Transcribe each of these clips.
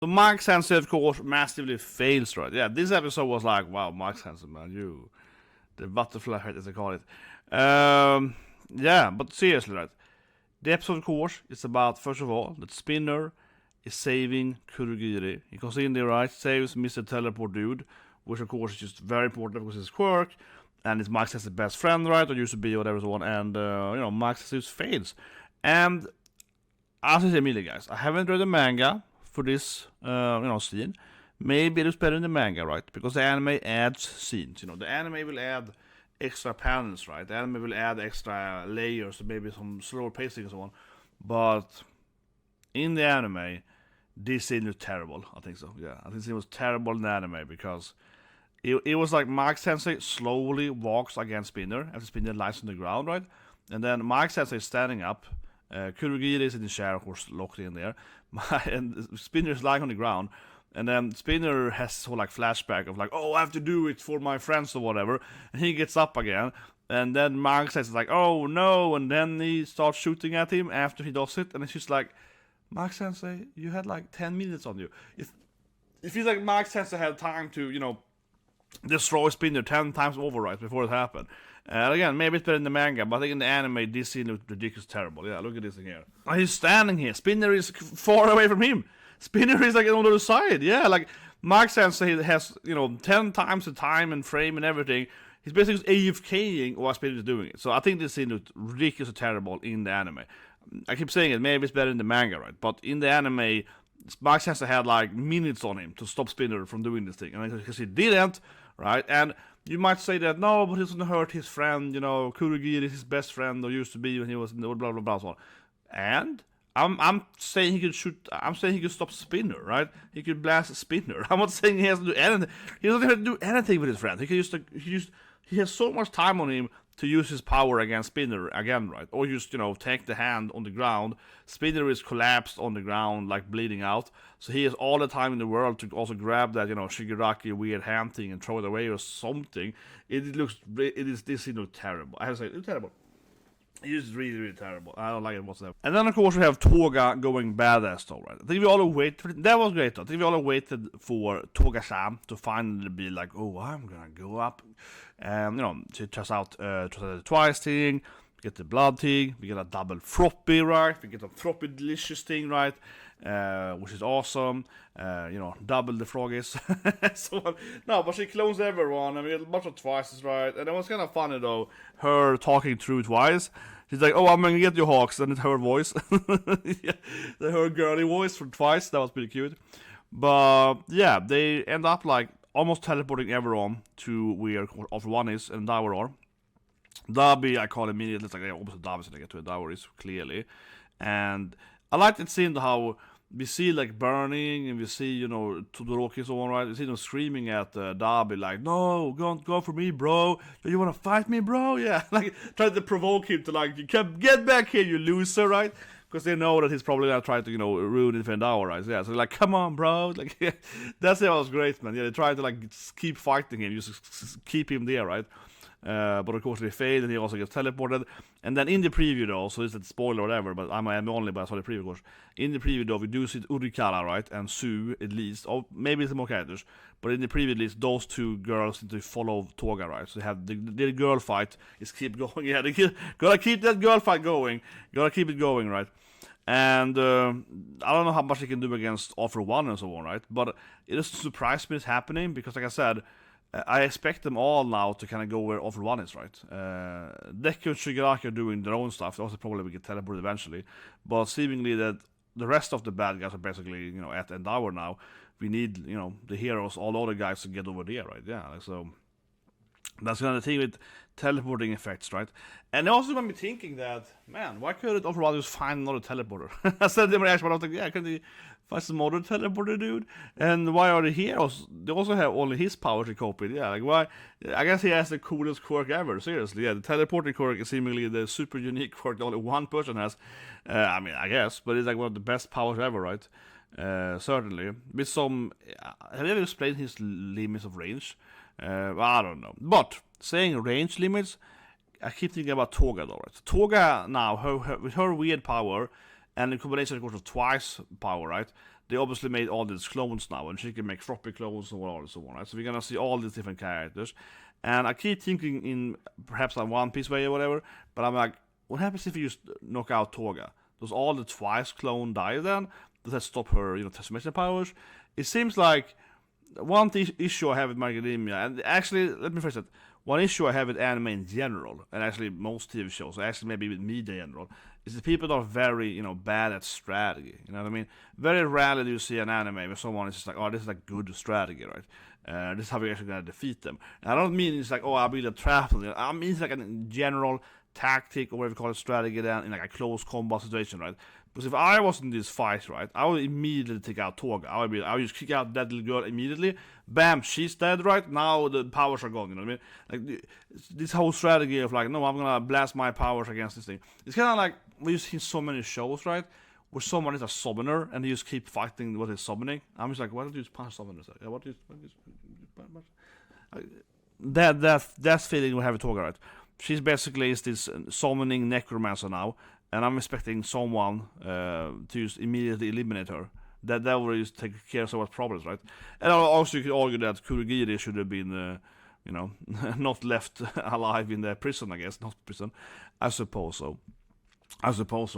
So Mark Sensei, of course, massively fails, right? Yeah, this episode was like, wow, Mark Sensei, man, the butterfly effect, as they call it. Yeah, but seriously, right? The episode, of course, is about, first of all, that Spinner is saving Kurogiri. He goes in there, right? Saves Mr. Teleport Dude, which, of course, is just very important because it's quirk, and it's Mark Sensei's best friend, right? Or used to be, or whatever, so on. And, Mark Sensei just fails. And, as I say immediately, guys, I haven't read the manga for this, scene. Maybe it is better in the manga, right? Because the anime adds scenes. The anime will add extra panels, right? The anime will add extra layers, maybe some slower pacing and so on. But in the anime, this scene was terrible. I think so. Yeah, I think it was terrible in the anime because it was like Mark Sensei slowly walks against Spinner after Spinner lies on the ground, right? And then Mark Sensei is standing up. Kurogiri is in the chair, of course, locked in there. And Spinner is lying on the ground. And then Spinner has sort of like flashback of like, oh, I have to do it for my friends or whatever. And he gets up again. And then Mark says like, oh no. And then he starts shooting at him after he does it. And it's just like, Mark Sensei, you had like 10 minutes on you. It feels like Mark Sensei had time to, destroy Spinner 10 times over, right, before it happened. And again, maybe it's better in the manga, but I think in the anime, this scene looks ridiculous, terrible. Yeah, look at this thing here. He's standing here. Spinner is far away from him. Spinner is like on the other side. Yeah, like Mark Sensei has, 10 times the time and frame and everything. He's basically AFKing while Spinner is doing it. So I think this scene looks ridiculously terrible in the anime. I keep saying it, maybe it's better in the manga, right? But in the anime, Mark Sensei had like minutes on him to stop Spinner from doing this thing. And because he didn't, right? And you might say that, no, but he's gonna hurt his friend, Kurogiri is his best friend, or used to be when he was in the blah, blah, blah, so on. And I'm saying he could shoot, I'm saying he could stop Spinner, right? He could blast Spinner. I'm not saying he has to do anything. He doesn't have to do anything with his friend. He has so much time on him to use his power against Spinner again, right? Or just, take the hand on the ground. Spinner is collapsed on the ground, like bleeding out. So he has all the time in the world to also grab that, Shigaraki weird hand thing and throw it away or something. This looks terrible. I have to say, it's terrible. It is really, really terrible. I don't like it whatsoever. And then, of course, we have Toga going badass, though, right? I think we all waited for it. That was great, though. I think we all waited for Toga-san to finally be like, oh, I'm gonna go up. To test out the twice thing, we get the blood thing, we get a double floppy, right? We get a floppy delicious thing, right? Which is awesome. Double the froggies. No, but she clones everyone, and we get a bunch of twices, right? And it was kind of funny, though, her talking through twice. She's like, oh, I'm gonna get you, Hawks, and it's her voice. Yeah, her girly voice from Twice. That was pretty cute. But yeah, they end up like almost teleporting everyone to where Offer One is and Dower are. Dabi, I call immediately, it's like opposite Dabi, so they get to a Dower is clearly. And I like that scene how we see like burning and we see, Todoroki and so on, right? We see them screaming at Dabi like, no, go for me, bro. You wanna fight me, bro? Yeah, like trying to provoke him to like, get back here, you loser, right? Because they know that he's probably gonna try to, ruin it for an hour, right? So, yeah, so they're like, come on, bro. Like, yeah, that's it was great, man. Yeah, they try to like keep fighting him, just keep him there, right? But of course they fail, and he also gets teleported. And then in the preview, though, so it's a spoiler or whatever, but I'm only, but I saw the preview, of course. In the preview, though, we do see Urikara, right, and Sue at least, or maybe some more characters. But in the preview, at least, those two girls need to follow Toga, right? So they have the girl fight is keep going. Yeah, they gotta keep that girl fight going. Gotta keep it going, right? And I don't know how much they can do against Offer One and so on, right? But it doesn't surprise me it's happening because, like I said, I expect them all now to kind of go where Offer One is, right? Deku and Shigaraki are doing their own stuff. They also probably will get teleported eventually. But seemingly that the rest of the bad guys are basically, at Endower now. We need, the heroes, all the other guys to get over there, right? Yeah, so that's kind of the thing with teleporting effects, right? And it also got me thinking that, man, why couldn't Offer One just find another teleporter? I said in my reaction, but I was like, yeah, couldn't he find some other teleporter, dude? And why are the heroes? They also have only his power to cope with. Yeah, like why? I guess he has the coolest quirk ever. Seriously, yeah, the teleporting quirk is seemingly the super unique quirk that only one person has. I guess, but it's like one of the best powers ever, right? Certainly. With some, have you ever explained his limits of range? I don't know. But saying range limits, I keep thinking about Toga though, right? Toga now, with her weird power, and the combination of course of Twice power, right? they obviously made all these clones now, and she can make floppy clones and so on, right? So we're gonna see all these different characters, and I keep thinking in perhaps a One Piece way or whatever, but I'm like, what happens if you just knock out Toga? Does all the twice clone die then? Does that stop her, transformation powers? It seems like one issue I have with Macadamia, and actually, let me phrase it, one issue I have with anime in general, and actually most TV shows, actually maybe with media in general, is that people are very, bad at strategy. You know what I mean? Very rarely do you see an anime where someone is just like, oh, this is a good strategy, right? This is how we're actually going to defeat them. And I don't mean it's like, oh, I'll build a trap. I mean it's like a general tactic, or whatever you call it, strategy then, in like a close combat situation, right? Because if I was in this fight, right, I would immediately take out Toga. I would just kick out that little girl immediately. Bam, she's dead, right? Now the powers are gone, you know what I mean? Like, this whole strategy of like, no, I'm gonna blast my powers against this thing. It's kind of like, we see so many shows, right, where someone is a summoner, and they just keep fighting what is summoning. I'm just like, why don't you just punch summoners? Yeah, that feeling we have with Toga, right? She's basically is this summoning necromancer now, and I'm expecting someone to just immediately eliminate her. That will just take care of some problems, right? And also you could argue that Kurogiri should have been, not left alive in the prison, I guess. Not prison. I suppose so,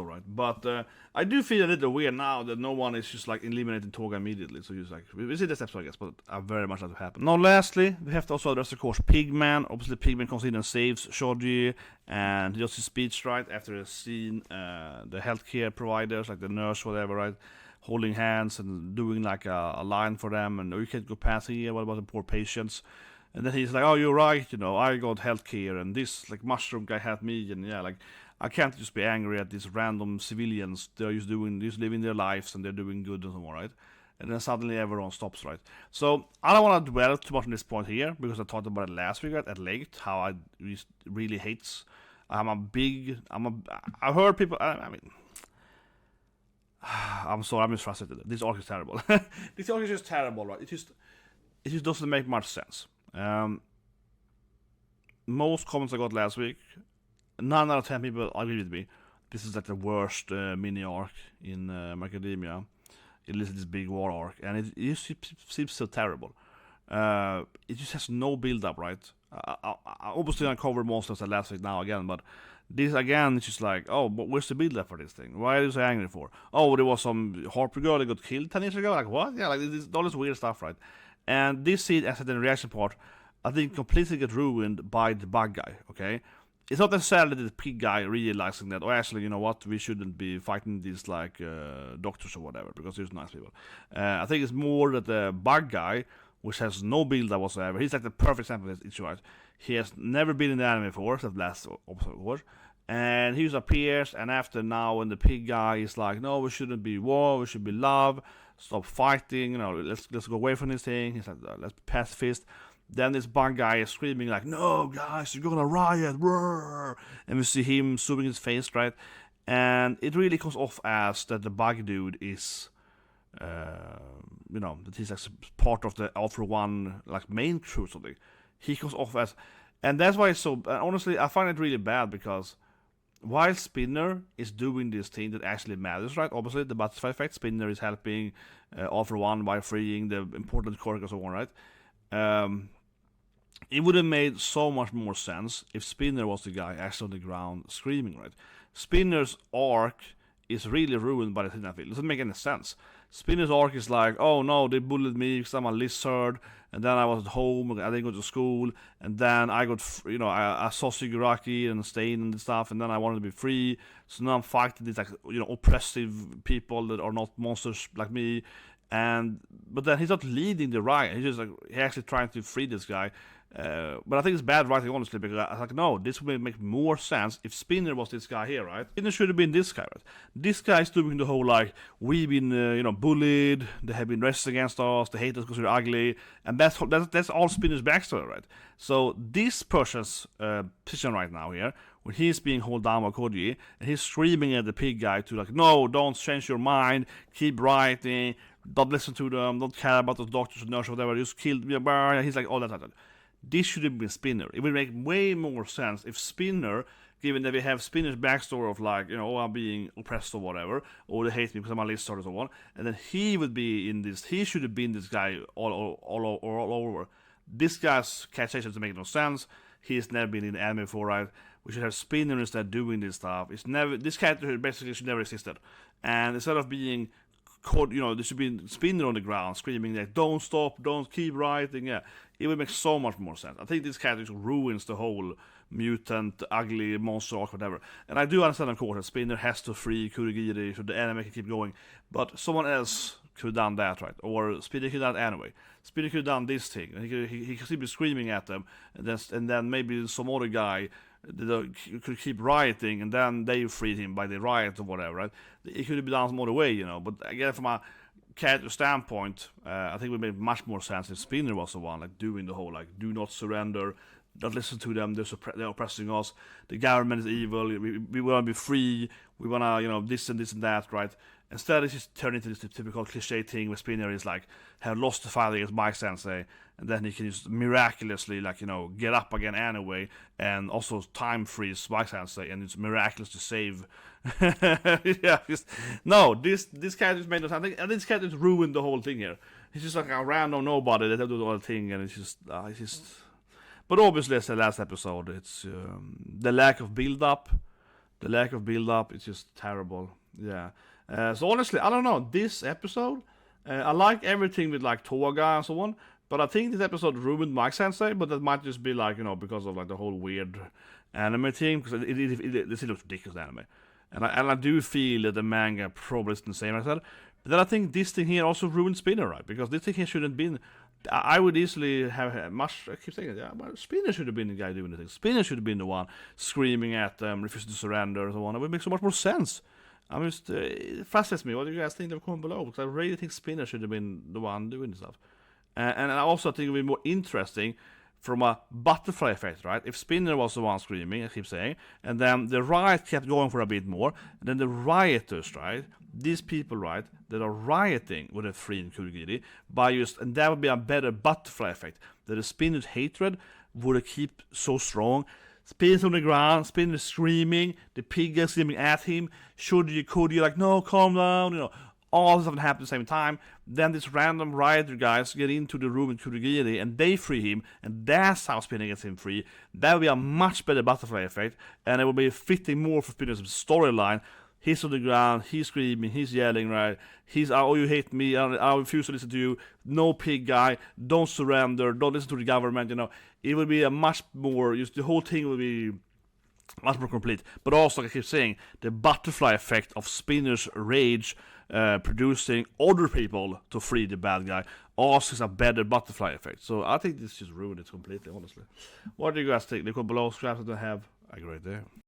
right? But I do feel a little weird now that no one is just like eliminating Toga immediately. So just like, we see this episode, I guess, but I very much like to happen. Now, lastly, we have to also address, of course, Pigman. Obviously, Pigman comes in and saves Shoji, and he does his speech, right, after he's seen the healthcare providers, like the nurse, whatever, right, holding hands and doing like a line for them, and you can't go past here, what about the poor patients? And then he's like, oh, you're right, I got healthcare, and this, like, mushroom guy had me, and yeah, like, I can't just be angry at these random civilians. They're just living their lives, and they're doing good and so on, right? And then suddenly everyone stops, right? So I don't want to dwell too much on this point here, because I talked about it last week, right, at length, how I really hates. I've heard people, I'm sorry, I'm just frustrated. This arc is terrible. This arc is just terrible, right? It just doesn't make much sense. Most comments I got last week, 9 out of 10 people agree with me. This is like the worst mini arc in Macadamia. At least this big war arc, and it just seems so terrible. It just has no build up, right? I obviously I covered most of the last week now again, but this again is just like, oh, but where's the build up for this thing? Why are you so angry for? Oh, there was some Harper girl that got killed 10 years ago. Like what? Yeah, like this, all this weird stuff, right? And this scene, as the reaction part, I think completely get ruined by the bug guy. Okay. It's not necessarily the pig guy realizing that, oh, actually, you know what, we shouldn't be fighting these, like, doctors or whatever, because there's nice people. I think it's more that the bug guy, which has no build-up whatsoever, he's like the perfect example of this issue, right? He has never been in the anime before, except last episode, of course, and he just appears, and after now, when the pig guy is like, no, we shouldn't be war, we should be love, stop fighting, let's go away from this thing, he's like, let's be pacifist. Then this bug guy is screaming like, no, guys, you're gonna riot, roar! And we see him zooming his face, right? And it really comes off as that the bug dude is, that he's like part of the Alpha One, like, main crew or something. He comes off as, and that's why it's so, honestly, I find it really bad, because while Spinner is doing this thing that actually matters, right? Obviously, the butterfly effect, Spinner is helping Alpha One by freeing the important Kork and so on, right? It would have made so much more sense if Spinner was the guy actually on the ground screaming, right? Spinner's arc is really ruined by the thing I feel. It doesn't make any sense. Spinner's arc is like, oh no, they bullied me because I'm a lizard, and then I was at home, I didn't go to school, and then I got, I saw Shigaraki and Stain and stuff, and then I wanted to be free, so now I'm fighting these, like, oppressive people that are not monsters like me, but then he's not leading the riot, he's just like, he's actually trying to free this guy. But I think it's bad writing, honestly, because I was like, no, this would make more sense if Spinner was this guy here, right? Spinner should have been this guy, right? This guy's doing the whole, like, we've been, bullied, they have been racist against us, they hate us because we're ugly, and that's all Spinner's backstory, right? So this person's position right now here, when he's being held down by Koji, and he's screaming at the pig guy to, like, no, don't change your mind, keep writing, don't listen to them, don't care about those doctors or nurses or whatever, just kill me, he's like, all that. This should have been Spinner. It would make way more sense if Spinner given that we have Spinner's backstory of like, you know, oh, I'm being oppressed or whatever, or they hate me because I'm a list or so on, and then he would be in this, he should have been this guy all over. This guy's characterization doesn't make no sense. He's never been in the anime before, right? We should have Spinner instead doing this stuff. It's never, this character basically should never existed. And instead of being caught, you know, there should be Spinner on the ground screaming like, don't stop, don't keep writing. Yeah, it would make so much more sense. I think this character ruins the whole mutant, ugly monster arc, whatever. And I do understand, of course, that Spinner has to free Kurogiri so the anime can keep going. But someone else could have done that, right? Or Spinner could have done it anyway. Spinner could have done this thing. He could be screaming at them, and then maybe some other guy could keep rioting, and then they freed him by the riot or whatever, right? It could have been done some other way, you know. But again, from a character standpoint, I think it would make much more sense if Spinner was the one, like, doing the whole, like, do not surrender, don't listen to them, they're oppressing us, the government is evil, we want to be free, we want to, you know, this and that, right? Instead, it's just turned into this typical cliche thing where Spinner is like, have lost the fight against Mike Sensei, and then he can just miraculously, like, you know, get up again anyway, and also time freeze Mike Sensei, and it's miraculous to save. Yeah, just, no, this character's made no sense. I think this character's ruined the whole thing here. He's just like a random nobody that do the whole thing, and it's just. But obviously, as the last episode, it's the lack of build-up. The lack of build-up is just terrible. Yeah. So honestly, I don't know. This episode, I like everything with like Toga and so on, but I think this episode ruined Mike Sensei. But that might just be like, you know, because of like the whole weird anime thing, because it still looks ridiculous anime, and I do feel that the manga probably isn't the same as that. But then I think this thing here also ruined Spinner, right? Because this thing here shouldn't have been. I would easily have much. I keep saying it, yeah, but Spinner should have been the guy doing the thing. Spinner should have been the one screaming at them, refusing to surrender, and so on. It would make so much more sense. I mean, it frustrates me. What do you guys think? Leave a comment below, because I really think Spinner should have been the one doing this stuff. And I also think it would be more interesting from a butterfly effect, right? If Spinner was the one screaming, I keep saying, and then the riot kept going for a bit more, and then the rioters, right? These people, right, that are rioting would have freed Kurogiri by just, and that would be a better butterfly effect. That the Spinner's hatred would have kept so strong. Spinner's on the ground, Spinner screaming, the pig is screaming at him, Shoji-kun, like, no, calm down, you know, all this stuff happen at the same time. Then these random rioter guys get into the room in Kurogiri and they free him, and that's how Spinner gets him free. That would be a much better butterfly effect, and it would be fitting more for Spinner's storyline. He's on the ground, he's screaming, he's yelling, right? He's, oh, you hate me, I refuse to listen to you, no pig guy, don't surrender, don't listen to the government, you know. It would be a much more, just the whole thing would be much more complete. But also, like I keep saying, the butterfly effect of Spinner's rage producing other people to free the bad guy also is a better butterfly effect. So I think this just ruined it completely, honestly. What do you guys think? Leave a comment below, subscribe to have a great day.